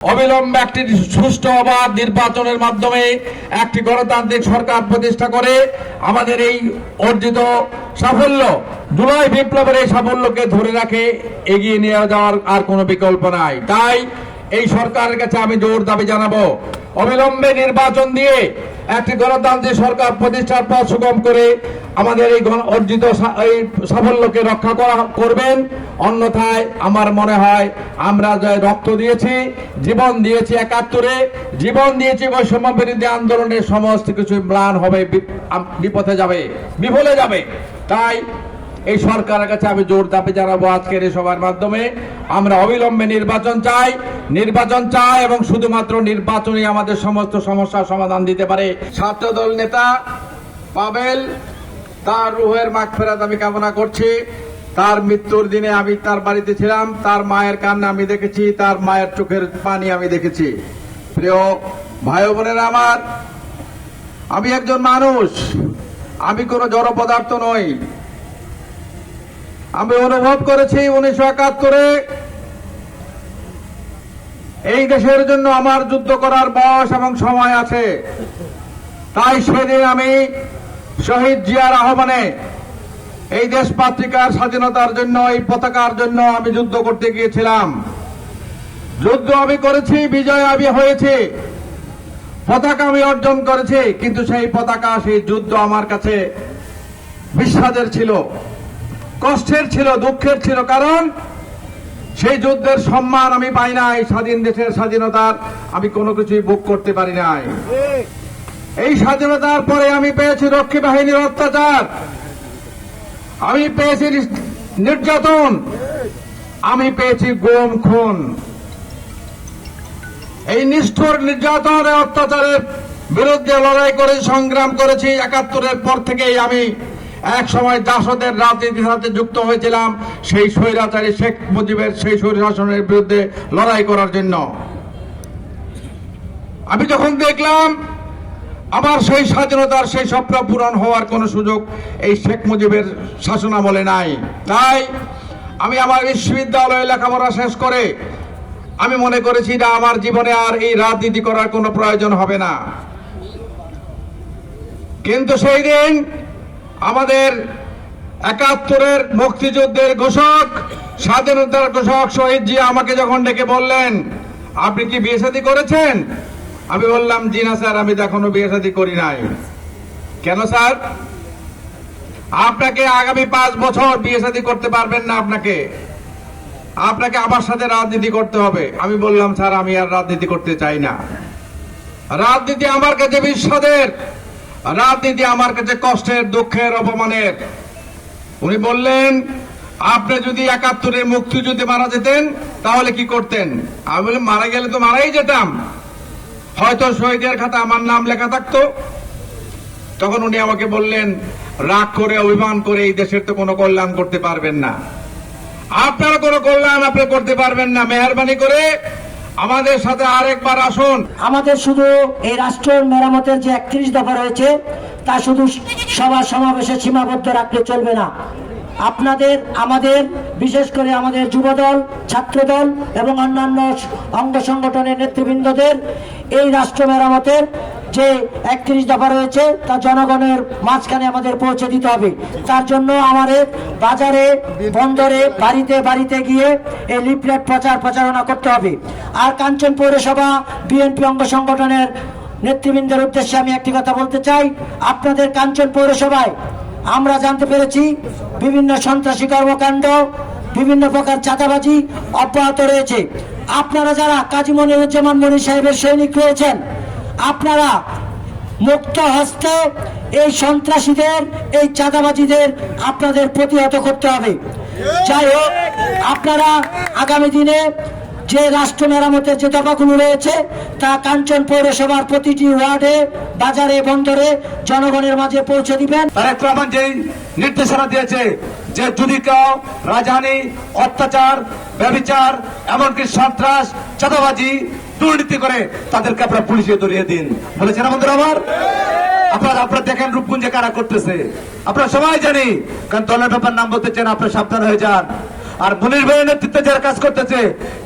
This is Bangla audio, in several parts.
অবিলম্বে একটি সুষ্ঠু অবাধ নির্বাচনের মাধ্যমে একটি গণতান্ত্রিক সরকার প্রতিষ্ঠা করে আমাদের এই অর্জিত সাফল্য, জুলাই বিপ্লবের এই সাফল্যকে ধরে রাখে এগিয়ে নিয়ে যাওয়ার আর কোনো বিকল্প নাই। তাই এই সরকারের কাছে আমি জোর দাবি জানাবো, অবিলম্বে নির্বাচন দিয়ে একটি গণতান্ত্রিক সরকার প্রতিষ্ঠার পথ সুগম করে আমাদের এই অর্জিত এই সাফল্যকে রক্ষা করবেন। অন্যথায় আমার মনে হয় আমরা যে রক্ত দিয়েছি, জীবন দিয়েছি ৭১-এ, জীবন দিয়েছি বৈষম্য বিরোধী আন্দোলনের সমস্ত কিছু ম্লান হবে, বিপথে যাবে, বিফলে যাবে। তাই এই সরকারের কাছে আমি জোর দাবি জানাবো আজকের এই সভার মাধ্যমে, আমরা অবিলম্বে নির্বাচন চাই এবং শুধুমাত্র নির্বাচনই আমাদের সমস্ত সমস্যার সমাধান দিতে পারে। ছাত্রদল নেতা পাবেল, তার রুহের মাগফিরাত আমি কামনা করছি। তার মৃত্যুর দিনে আমি তার বাড়িতে ছিলাম, তার মায়ের কান্না আমি দেখেছি, তার মায়ের চোখের পানি আমি দেখেছি। প্রিয় ভাই বোনেরা আমার, আমি একজন মানুষ, আমি কোনো জড় পদার্থ নই। আমি অনুভব করেছি 19৭১-এ এই দেশের জন্য আমার যুদ্ধ করার বয়স এবং সময় আছে। তাই সেদিন আমি শহীদ জিয়ার আহ্বানে এই দেশ পত্রিকার স্বাধীনতার জন্য, এই পতাকার জন্য আমি যুদ্ধ করতে গিয়েছিলাম। যুদ্ধ আমি করেছি, বিজয় আমি হয়েছি, পতাকা আমি অর্জন করেছি, কিন্তু সেই পতাকা, সেই যুদ্ধ আমার কাছে বিষাদের ছিল, কষ্টের ছিল, দুঃখের ছিল। কারণ সেই যুদ্ধের সম্মান আমি পাই নাই, স্বাধীন দেশের স্বাধীনতার আমি কোনো কিছুই ভোগ করতে পারি নাই। এই স্বাধীনতার পরে আমি পেয়েছি রক্ষী বাহিনীর অত্যাচার, আমি পেয়েছি নির্যাতন, আমি পেয়েছি গুম খুন। এই নিষ্ঠুর নির্যাতন অত্যাচারের বিরুদ্ধে লড়াই করে সংগ্রাম করেছি। ৭১-এর পর থেকেই আমি এক সময় জাসদের রাজনীতির সাথে যুক্ত হয়েছিলাম, সেই স্বৈরাচারী শেখ মুজিবের সেই স্বৈরশাসনের বিরুদ্ধে লড়াই করার জন্য। আমি যখন দেখলাম আমার সেই স্বাধীনতার সেই স্বপ্ন পূরণ হওয়ার কোন সুযোগ এই শেখ মুজিবের শাসনামলে নাই, তাই আমি আমার বিশ্ববিদ্যালয়ে লেখাপড়া শেষ করে আমি মনে করেছি না, আমার জীবনে আর এই রাজনীতি করার কোনো প্রয়োজন হবে না। কিন্তু সেই দিন আমাদের ৭১-এর মুক্তিযুদ্ধের ঘোষক, স্বাধীনতার ঘোষক শহীদ জিয়া আমাকে যখন ডেকে বললেন, আপনি কি বিয়ে শাদী করেছেন? আমি বললাম, জি না স্যার, আমি এখনো বিয়ে শাদী করি নাই। কেন স্যার? আপনাকে আগামী 5 বছর বিয়ে শাদী করতে পারবেন না, আপনাকে আমার সাথে রাজনীতি করতে হবে। আমি বললাম, স্যার আমি আর রাজনীতি করতে চাই না, রাজনীতি আমার কাছে বিষাদের, রাজনীতি আমার কাছে কষ্টের, দুঃখের, অপমানের। উনি বললেন, আপনি যদি ৭১-এ মুক্তিযুদ্ধে মারা যেতেন তাহলে কি করতেন? আমি বললাম, মারা গেলে তো মারাই যেতাম, হয়তো শহীদের খাতা আমার নাম লেখা থাকতো। তখন উনি আমাকে বললেন, রাগ করে, অভিমান করে এই দেশের তো কোনো কল্যাণ করতে পারবেন না, আপনার কোনো কল্যাণ আপনি করতে পারবেন না, মেহেরবানি করে আমাদের সাথে আরেকবার আসুন। আমাদের শুধু এই রাষ্ট্রের মেরামতের যে ৩১ দফা রয়েছে তা শুধু সভা সমাবেশে সীমাবদ্ধ রাখলে চলবে না। আপনাদের, আমাদের, বিশেষ করে আমাদের যুবদল, ছাত্রদল এবং অন্যান্য অঙ্গ সংগঠনের নেতৃবৃন্দদের এই রাষ্ট্র মেরামতের যে ৩১ দফা রয়েছে তা জনগণের মাঝখানে আমাদের পৌঁছে দিতে হবে। তার জন্য আমাদের বাজারে, বন্দরে, বাড়িতে বাড়িতে গিয়ে এই লিফলেট প্রচারণা করতে হবে। আর কাঞ্চন পৌরসভা বিএনপি অঙ্গ সংগঠনের নেতৃবৃন্দের উদ্দেশ্যে আমি একটি কথা বলতে চাই। আপনাদের কাঞ্চন পৌরসভায় আমরা জানতে পেরেছি বিভিন্ন সন্ত্রাসী কর্মকাণ্ড, বিভিন্ন প্রকার চাঁদাবাজি অব্যাহত রয়েছে। আপনারা যারা কাজী মনিরুজ্জামান মনি সাহেবের সৈনিক রয়েছেন, আপনারা মুক্ত হস্তে এই সন্ত্রাসীদের, এই চাঁদাবাজিদের আপনাদের প্রতিহত করতে হবে। যাই হোক, আপনারা আগামী দিনে যে রাষ্ট্র মেরামতের যে দফাগুলো রয়েছে তা কাঞ্চন পৌরসভার প্রতিটি ওয়ার্ডে, বাজারে, বন্দরে জনগণের মাঝে পৌঁছে দিবেন। তারেক রহমান যে নির্দেশনা দিয়েছে যে যদি কেউ রাজহানি, অত্যাচার, ব্যভিচার, এমনকি সন্ত্রাস, চাঁদাবাজি, দুর্নীতি করে তাদেরকে আপনারা পুলিশে ধরিয়ে দিন, বলেছেন না বন্ধুরা আমার? আপনারা দেখেন রূপগঞ্জে কারা করতেছে, আপনারা সবাই জানি। কারণ দলের ব্যাপার নাম বলতে চান, আপনারা সাবধান হয়ে যান। আর মুনির ভাইয়ের নেতৃত্বে যারা কাজ করতেছে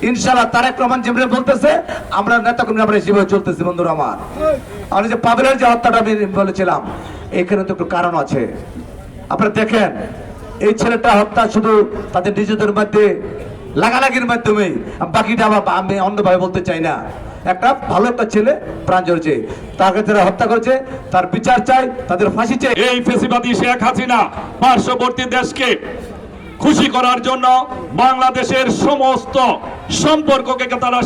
ইনশাআল্লাহ তারেক রহমান যেভাবে বলতেছে আমরা নেতাকর্মী আমরা সেভাবে চলতেছি বন্ধুরা আমার। আর যে পাবেলের যে হত্যাটা আমি বলেছিলাম এখানে তো একটু কারণ আছে। আপনারা দেখেন এই ছেলেটা হত্যা শুধু তাদের নিজেদের মধ্যে লাগালাগির মাধ্যমে, বাকিটা আবার আমি অন্যভাবে বলতে চাই না। একটা ভালো একটা ছেলে প্রাণ ঝরেছে, তাকে যারা হত্যা করেছে তার বিচার চাই, তাদের ফাঁসি চাই। এই ফেসিবাদী শেখ হাসিনা পার্শ্ববর্তী দেশকে খুশি করার জন্য বাংলাদেশের সমস্ত সম্পর্ককে তারা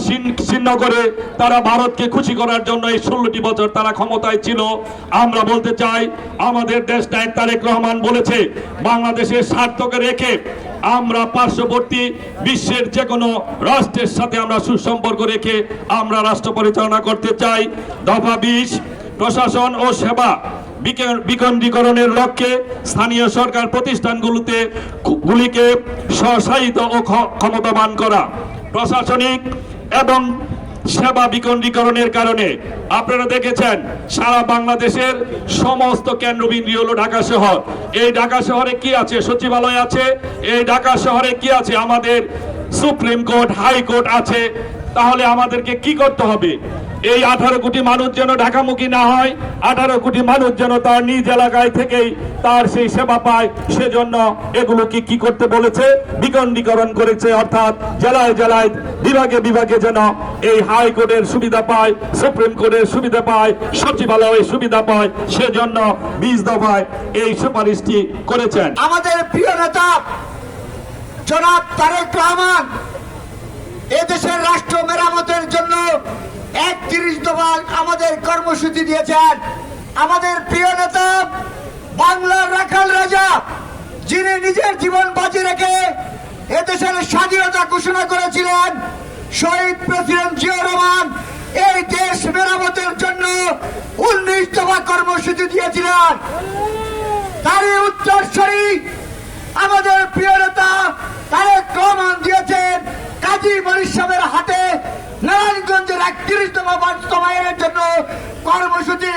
ছিন্ন করে তারা ভারতকে খুশি করার জন্য এই 16টি বছর তারা ক্ষমতায় ছিল। আমরা বলতে চাই আমাদের দেশ নায়ক তারেক রহমান বলেছে বাংলাদেশের স্বার্থকে রেখে আমরা পার্শ্ববর্তী বিশ্বের যে কোনো রাষ্ট্রের সাথে আমরা সুসম্পর্ক রেখে আমরা রাষ্ট্র পরিচালনা করতে চাই। দফা 20 প্রশাসন ও সেবা বিকেন্দ্রীকরণের লক্ষ্যে স্থানীয় সরকার প্রতিষ্ঠানগুলিকে স্বশাসিত ও ক্ষমতাবান করা। প্রশাসনিক এবং সেবা বিকেন্দ্রীকরণের কারণে আপনারা দেখেছেন সারা বাংলাদেশের সমস্ত কেন্দ্রবিন্দু হলো ঢাকা শহর। এই ঢাকা শহরে কি আছে? সচিবালয় আছে। এই ঢাকা শহরে কি আছে? আমাদের সুপ্রিম কোর্ট, হাইকোর্ট আছে। তাহলে আমাদেরকে কি করতে হবে? এই 18 কোটি মানুষ যেন ঢাকামুখী না হয়, 18 কোটি মানুষ যেন তার নিজ এলাকায় থেকেই তার সেই সেবা পায়, সেজন্য এগুলোকে কি করতে বলেছে? বিকেন্দ্রীকরণ করেছে, অর্থাৎ জেলায় জেলায় বিভাগে বিভাগে যেন এই হাইকোর্টের সুবিধা পায়, সুপ্রিম কোর্টের সুবিধা পায়, সচিবালয়ের সুবিধা পায়, সেজন্য 20 দফায় এই সুপারিশটি করেছেন। আমাদের প্রিয় নেতা জনাব তারেক রহমান এদেশের রাষ্ট্র মেরামতের জন্য 31 দফা আমাদের কর্মসূচি দিয়েছেন। আমাদের প্রিয় নেতা বাংলার রাখাল রাজা, যিনি নিজের জীবন বাজি রেখে এদেশের স্বাধীনতা ঘোষণা করেছিলেন, শহীদ প্রেসিডেন্ট জিয়া রহমান এই দেশ মেরামতের জন্য 19 দফা কর্মসূচি দিয়েছিলেন। তারই উত্তরসূরি আমাদের প্রিয় নেতা তারেক রহমান দিয়েছেন কাজী মনির সাহেবের হাতে নারায়ণগঞ্জের 31 দফা বাস্তবায়নের জন্য কর্মসূচি।